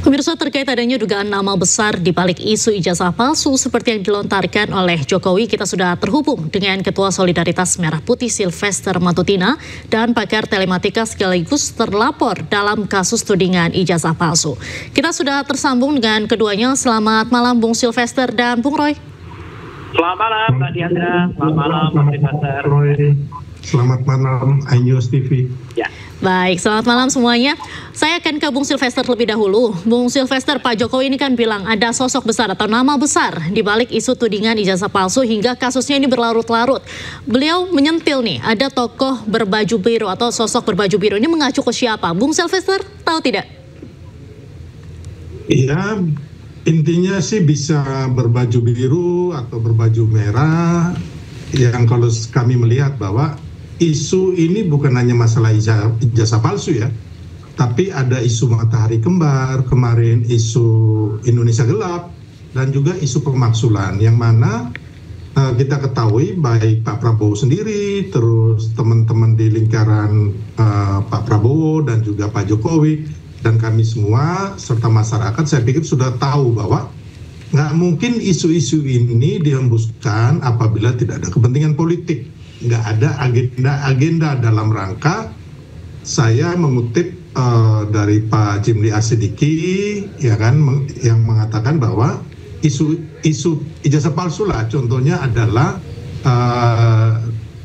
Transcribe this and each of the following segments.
Pemirsa, terkait adanya dugaan nama besar di balik isu ijazah palsu seperti yang dilontarkan oleh Jokowi, kita sudah terhubung dengan Ketua Solidaritas Merah Putih Sylvester Matutina dan pakar telematika sekaligus terlapor dalam kasus tudingan ijazah palsu. Kita sudah tersambung dengan keduanya. Selamat malam Bung Sylvester dan Bung Roy. Selamat malam Mbak Diandra, selamat malam Bung Sylvester. Selamat malam iNews TV. Ya. Baik, selamat malam semuanya. Saya akan ke Bung Sylvester terlebih dahulu. Bung Sylvester, Pak Jokowi ini kan bilang ada sosok besar atau nama besar di balik isu tudingan ijazah palsu hingga kasusnya ini berlarut-larut. Beliau menyentil nih, ada tokoh berbaju biru atau sosok berbaju biru. Ini mengacu ke siapa? Bung Sylvester, tahu tidak? Iya, intinya sih bisa berbaju biru atau berbaju merah. Yang kalau kami melihat bahwa isu ini bukan hanya masalah ijazah palsu ya, tapi ada isu matahari kembar, kemarin isu Indonesia gelap, dan juga isu pemaksulan yang mana kita ketahui baik Pak Prabowo sendiri, terus teman-teman di lingkaran Pak Prabowo dan juga Pak Jokowi, dan kami semua serta masyarakat saya pikir sudah tahu bahwa nggak mungkin isu-isu ini dihembuskan apabila tidak ada kepentingan politik. Nggak ada agenda dalam rangka, saya mengutip dari Pak Jimli Asidiki ya kan, yang mengatakan bahwa isu ijazah palsu lah contohnya adalah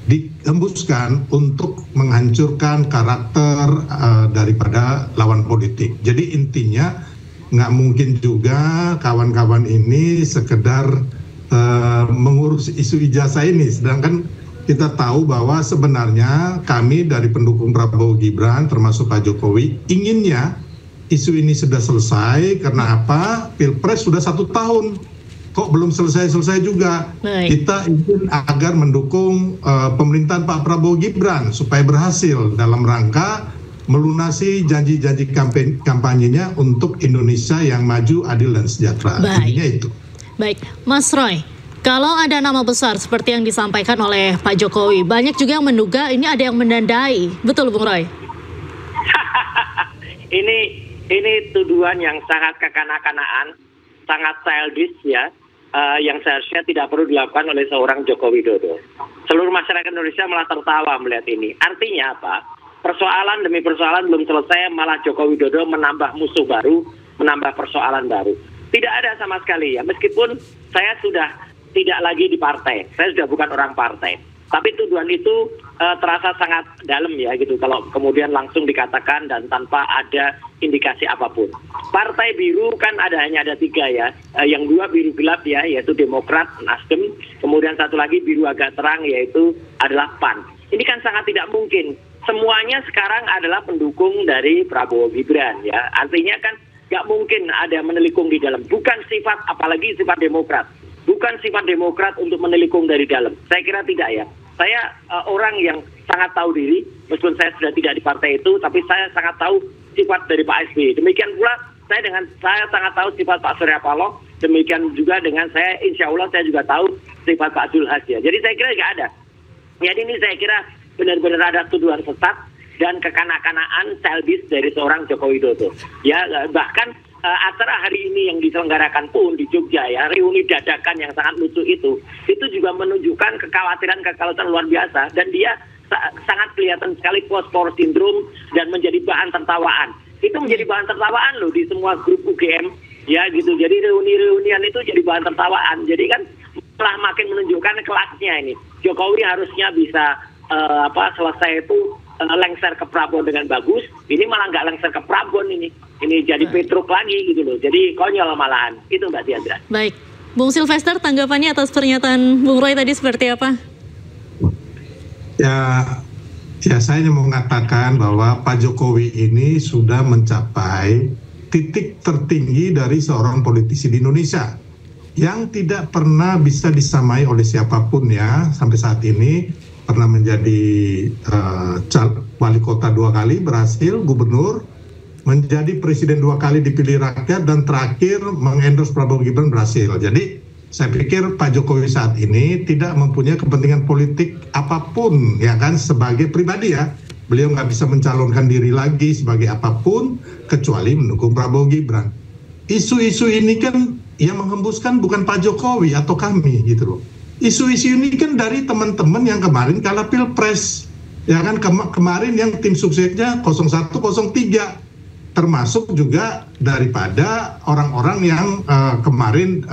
dihembuskan untuk menghancurkan karakter daripada lawan politik. Jadi intinya nggak mungkin juga kawan-kawan ini sekedar mengurus isu ijazah ini, sedangkan kita tahu bahwa sebenarnya kami dari pendukung Prabowo Gibran termasuk Pak Jokowi inginnya isu ini sudah selesai. Karena apa? Pilpres sudah 1 tahun kok belum selesai-selesai juga. Kita ingin agar mendukung pemerintahan Pak Prabowo Gibran supaya berhasil dalam rangka melunasi janji-janji kampanyenya untuk Indonesia yang maju, adil dan sejahtera. Intinya itu. Baik, Mas Roy. Kalau ada nama besar seperti yang disampaikan oleh Pak Jokowi, banyak juga yang menduga ini ada yang menandai. Betul, Bung Roy? ini tuduhan yang sangat kekanak-kanakan, sangat childish ya, yang seharusnya tidak perlu dilakukan oleh seorang Joko Widodo. Seluruh masyarakat Indonesia malah tertawa melihat ini. Artinya apa? Persoalan demi persoalan belum selesai, malah Joko Widodo menambah musuh baru, menambah persoalan baru. Tidak ada sama sekali ya, meskipun saya sudah tidak lagi di partai, saya sudah bukan orang partai. Tapi tuduhan itu terasa sangat dalam ya gitu, kalau kemudian langsung dikatakan dan tanpa ada indikasi apapun. Partai biru kan hanya ada 3 ya, yang 2 biru gelap ya, yaitu Demokrat, Nasdem, kemudian satu lagi biru agak terang yaitu adalah PAN. Ini kan sangat tidak mungkin. Semuanya sekarang adalah pendukung dari Prabowo Gibran ya, artinya kan nggak mungkin ada menelikung di dalam. Bukan sifat, apalagi sifat Demokrat. Bukan sifat Demokrat untuk menelikung dari dalam. Saya kira tidak ya. Saya orang yang sangat tahu diri, meskipun saya sudah tidak di partai itu, tapi saya sangat tahu sifat dari Pak SBY. Demikian pula saya sangat tahu sifat Pak Surya Paloh. Demikian juga dengan saya, insya Allah saya juga tahu sifat Pak Zulhas ya. Jadi saya kira nggak ada. Jadi ini saya kira benar-benar ada tuduhan sesat dan kekanak-kanaan childish dari seorang Joko Widodo. Ya, bahkan acara hari ini yang diselenggarakan pun di Jogja ya, reuni dadakan yang sangat lucu itu juga menunjukkan kekhawatiran luar biasa, dan dia sangat kelihatan sekali post-power syndrome dan menjadi bahan tertawaan. Itu menjadi bahan tertawaan loh di semua grup UGM ya gitu. Jadi reuni-reunian itu jadi bahan tertawaan. Jadi kan telah makin menunjukkan kelasnya ini. Jokowi harusnya bisa selesai itu lengser ke Prabowo dengan bagus. Ini malah nggak lengser ke Prabowo ini jadi Petruk lagi gitu loh. Jadi konyol malahan. Itu Mbak Diandra. Baik, Bung Sylvester, tanggapannya atas pernyataan Bung Roy tadi seperti apa? Ya saya mau mengatakan bahwa Pak Jokowi ini sudah mencapai titik tertinggi dari seorang politisi di Indonesia yang tidak pernah bisa disamai oleh siapapun ya sampai saat ini. Pernah menjadi wali kota 2 kali berhasil, gubernur, menjadi presiden 2 kali dipilih rakyat, dan terakhir mengendorse Prabowo Gibran berhasil. Jadi saya pikir Pak Jokowi saat ini tidak mempunyai kepentingan politik apapun ya kan, sebagai pribadi ya. Beliau nggak bisa mencalonkan diri lagi sebagai apapun kecuali mendukung Prabowo Gibran. isu-isu ini kan yang menghembuskan bukan Pak Jokowi atau kami gitu loh. Isu-isu ini kan dari teman-teman yang kemarin kalah Pilpres. Ya kan kemarin yang tim suksesnya 0103, termasuk juga daripada orang-orang yang kemarin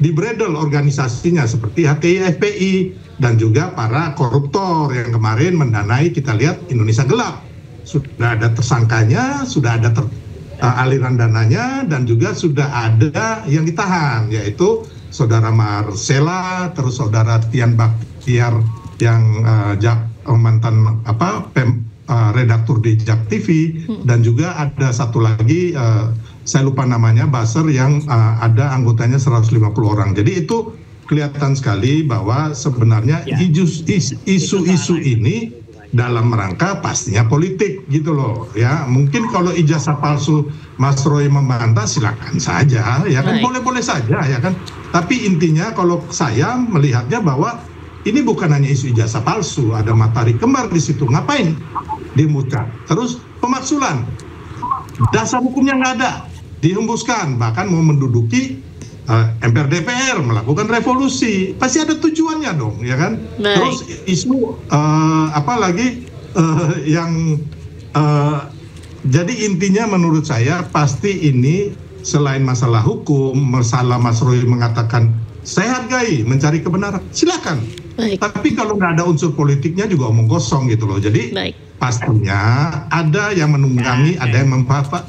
dibredel organisasinya seperti HTI FPI dan juga para koruptor yang kemarin mendanai, kita lihat Indonesia Gelap. Sudah ada tersangkanya, sudah ada aliran dananya, dan juga sudah ada yang ditahan, yaitu Saudara Marcella, terus Saudara Tian Baktiar yang mantan redaktur di JAK TV, dan juga ada satu lagi saya lupa namanya, buzzer yang ada anggotanya 150 orang. Jadi itu kelihatan sekali bahwa sebenarnya isu-isu ini dalam rangka pastinya politik gitu loh ya. Mungkin kalau ijazah palsu Mas Roy membantah silakan saja ya kan, boleh-boleh saja ya kan. Tapi intinya kalau saya melihatnya bahwa ini bukan hanya isu ijazah palsu, ada matahari kembar di situ. Ngapain dimutar? Terus pemaksulan, dasar hukumnya nggak ada, dihembuskan, bahkan mau menduduki MPR DPR, melakukan revolusi, pasti ada tujuannya dong, ya kan? Terus isu jadi intinya menurut saya pasti ini selain masalah hukum, masalah Mas Roy mengatakan saya hargai mencari kebenaran, silakan. Tapi kalau nggak ada unsur politiknya juga omong kosong gitu loh. Jadi pastinya ada yang menunggangi, ada yang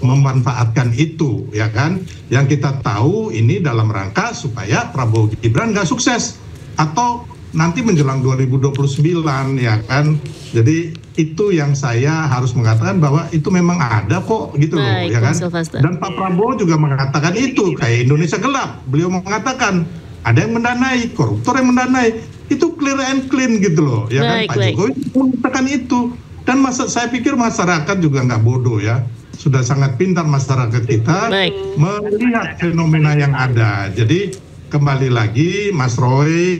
memanfaatkan itu, ya kan? Yang kita tahu ini dalam rangka supaya Prabowo Gibran nggak sukses atau nanti menjelang 2029, ya kan? Jadi itu yang saya harus mengatakan bahwa itu memang ada kok gitu loh, ya kan? Dan Pak Prabowo juga mengatakan itu, kayak Indonesia Gelap, beliau mengatakan ada yang mendanai, koruptor yang mendanai, itu clear and clean gitu loh, ya kan? Pak Jokowi mengatakan itu. Dan saya pikir masyarakat juga nggak bodoh ya, sudah sangat pintar masyarakat kita melihat fenomena yang ada. Jadi kembali lagi Mas Roy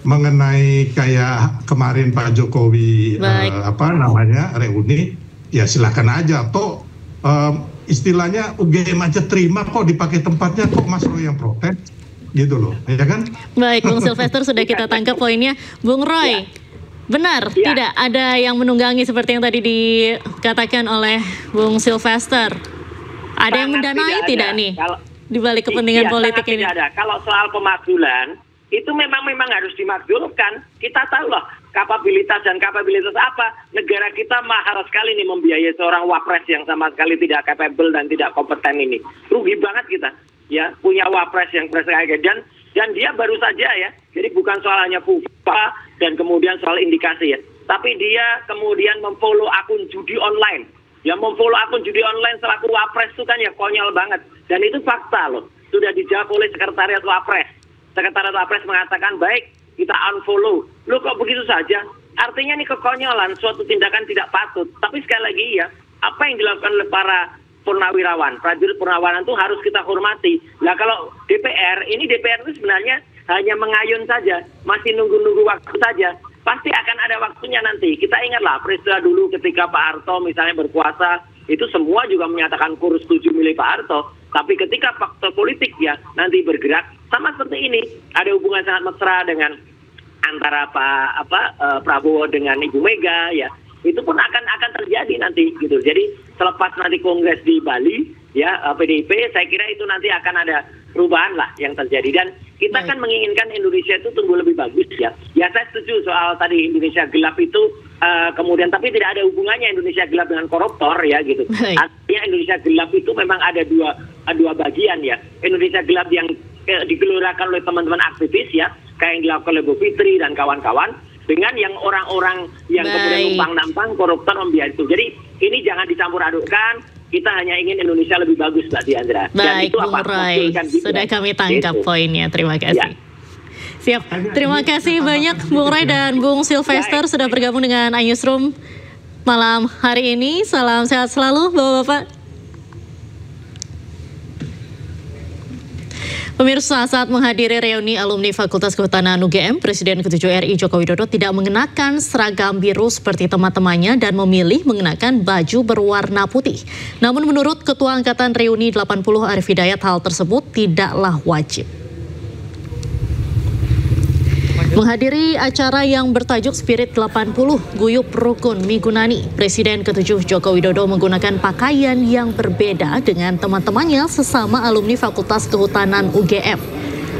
mengenai kayak kemarin Pak Jokowi reuni, ya silakan aja. Toh istilahnya UGM aja terima kok dipakai tempatnya, kok Mas Roy yang protes gitu loh, ya kan? Baik, Bung Sylvester sudah kita tangkap poinnya. Bung Roy, benar, tidak ada yang menunggangi seperti yang tadi dikatakan oleh Bung Sylvester. Ada yang mendanai tidak nih di balik kepentingan politik ini? Tidak ada. Kalau soal pemakzulan, itu memang harus dimakzulkan. Kita tahu loh kapabilitas apa. Negara kita mahal sekali nih membiayai seorang wapres yang sama sekali tidak capable dan tidak kompeten ini. Rugi banget kita ya punya wapres yang presiden dan dia baru saja ya. Jadi bukan soal hanya FUFA dan kemudian soal indikasi ya. Tapi dia kemudian memfollow akun judi online. Ya memfollow akun judi online selaku wapres itu kan ya konyol banget. Dan itu fakta loh. Sudah dijawab oleh Sekretariat Wapres. Sekretariat Wapres mengatakan baik kita unfollow. Loh kok begitu saja? Artinya ini kekonyolan, suatu tindakan tidak patut. Tapi sekali lagi ya, apa yang dilakukan oleh para purnawirawan, prajurit purnawirawan itu harus kita hormati. Nah kalau DPR itu sebenarnya hanya mengayun saja, masih nunggu-nunggu waktu saja. Pasti akan ada waktunya nanti. Kita ingatlah peristiwa dulu ketika Pak Harto misalnya berkuasa, itu semua juga menyatakan kurus setuju milih Pak Harto. Tapi ketika faktor politik ya nanti bergerak, sama seperti ini, ada hubungan sangat mesra dengan antara Prabowo dengan Ibu Mega ya. Itu pun akan terjadi nanti gitu. Jadi selepas nanti kongres di Bali ya PDIP, saya kira itu nanti akan ada perubahan lah yang terjadi. Dan kita kan menginginkan Indonesia itu tumbuh lebih bagus ya. Ya saya setuju soal tadi Indonesia Gelap itu kemudian, tapi tidak ada hubungannya Indonesia Gelap dengan koruptor ya gitu. Artinya Indonesia Gelap itu memang ada dua bagian ya. Indonesia Gelap yang digelurakan oleh teman-teman aktivis ya, kayak yang dilakukan oleh Bu Fitri dan kawan-kawan, dengan yang orang-orang yang kemudian numpang-nampang koruptor membiayai itu. Jadi ini jangan dicampur adukkan. Kita hanya ingin Indonesia lebih bagus, Mbak Diandra. Baik, Bung Roy, sudah kami tangkap poinnya. Terima kasih. Ya. Siap. Terima kasih banyak Bung Roy dan Bung Sylvester sudah bergabung dengan iNewsroom malam hari ini. Salam sehat selalu, Bapak-bapak. Pemirsa, saat menghadiri reuni alumni Fakultas Kehutanan UGM, Presiden ke-7 RI Joko Widodo tidak mengenakan seragam biru seperti teman-temannya dan memilih mengenakan baju berwarna putih. Namun menurut Ketua Angkatan Reuni 80 Arif Hidayat, hal tersebut tidaklah wajib. Menghadiri acara yang bertajuk Spirit 80 Guyup Rukun Migunani, Presiden ke-7 Joko Widodo menggunakan pakaian yang berbeda dengan teman-temannya sesama alumni Fakultas Kehutanan UGM.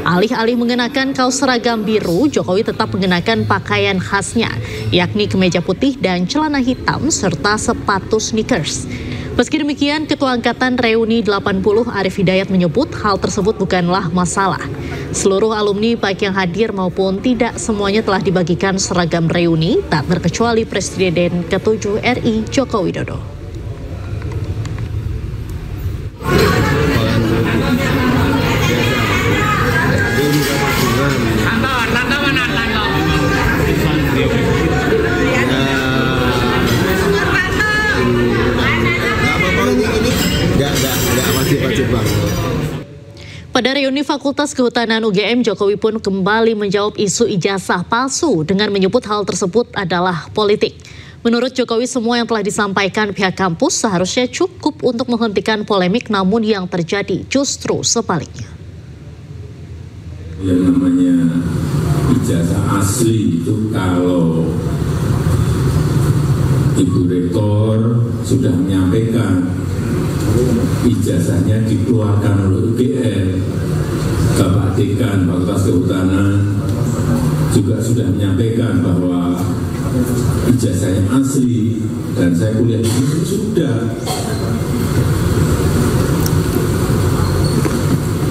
Alih-alih mengenakan kaos seragam biru, Jokowi tetap mengenakan pakaian khasnya, yakni kemeja putih dan celana hitam serta sepatu sneakers. Meski demikian, Ketua Angkatan Reuni 80 Arif Hidayat menyebut hal tersebut bukanlah masalah. Seluruh alumni baik yang hadir maupun tidak semuanya telah dibagikan seragam reuni, tak terkecuali Presiden ke-7 RI Joko Widodo. Pada reuni Fakultas Kehutanan UGM, Jokowi pun kembali menjawab isu ijazah palsu dengan menyebut hal tersebut adalah politik. Menurut Jokowi, semua yang telah disampaikan pihak kampus seharusnya cukup untuk menghentikan polemik, namun yang terjadi justru sebaliknya. Yang namanya ijazah asli itu kalau Ibu Rektor sudah menyampaikan ijazahnya dikeluarkan oleh UGM, Bapak Dekan Fakultas Kehutanan juga sudah menyampaikan bahwa ijazahnya asli dan saya kuliah di sini sudah.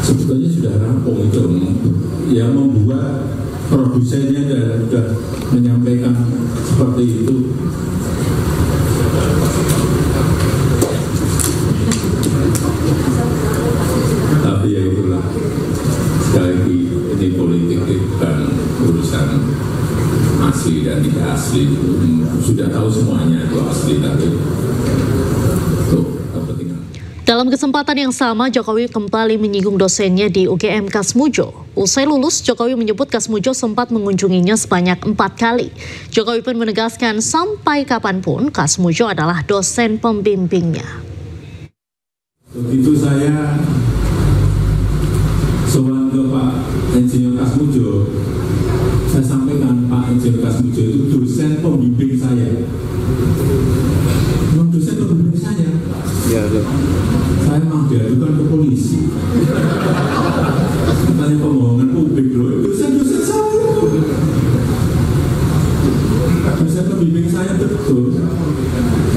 Sebetulnya sudah rampung itu, yang membuat produsennya sudah menyampaikan seperti itu. Tapi ya itulah, sekali lagi ini politik, bukan urusan asli dan tidak asli. Sudah tahu semuanya itu asli, tapi untuk kepentingan. Dalam kesempatan yang sama, Jokowi kembali menyinggung dosennya di UGM Kasmujo. Usai lulus, Jokowi menyebut Kasmujo sempat mengunjunginya sebanyak 4 kali. Jokowi pun menegaskan sampai kapanpun Kasmujo adalah dosen pembimbingnya. Begitu saya sowan ke Pak Insinyur Kasmujo, saya sampaikan Pak Insinyur Kasmujo itu dosen pembimbing saya. Memang dosen pembimbing saya. Ya, saya memang diadukan ke polisi. Katanya pembohongan publik loh, dosen-dosen saya. Dosen pembimbing saya betul.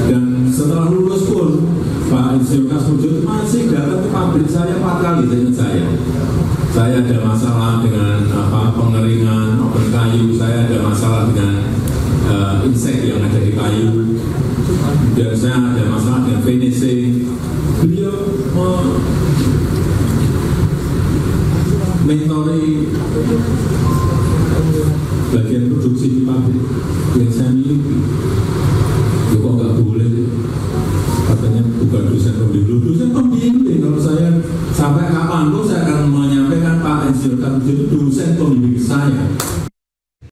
Dan setelah lulus pun Pak Insinyur Kasmujo masih datang ke pabrik saya 4 kali dengan saya. Saya ada masalah dengan pengeringan open kayu, saya ada masalah dengan insek yang ada di kayu, dan saya ada masalah dengan finishing. Beliau mentori bagian produksi di pabrik yang saya miliki. Itu kok nggak boleh? Katanya bukan dosen pembimbing. Dosen pembimbing, kalau saya sampai kapan pun saya akan menyampaikan Pak Insinyur Kasmujo itu dosen pembimbing.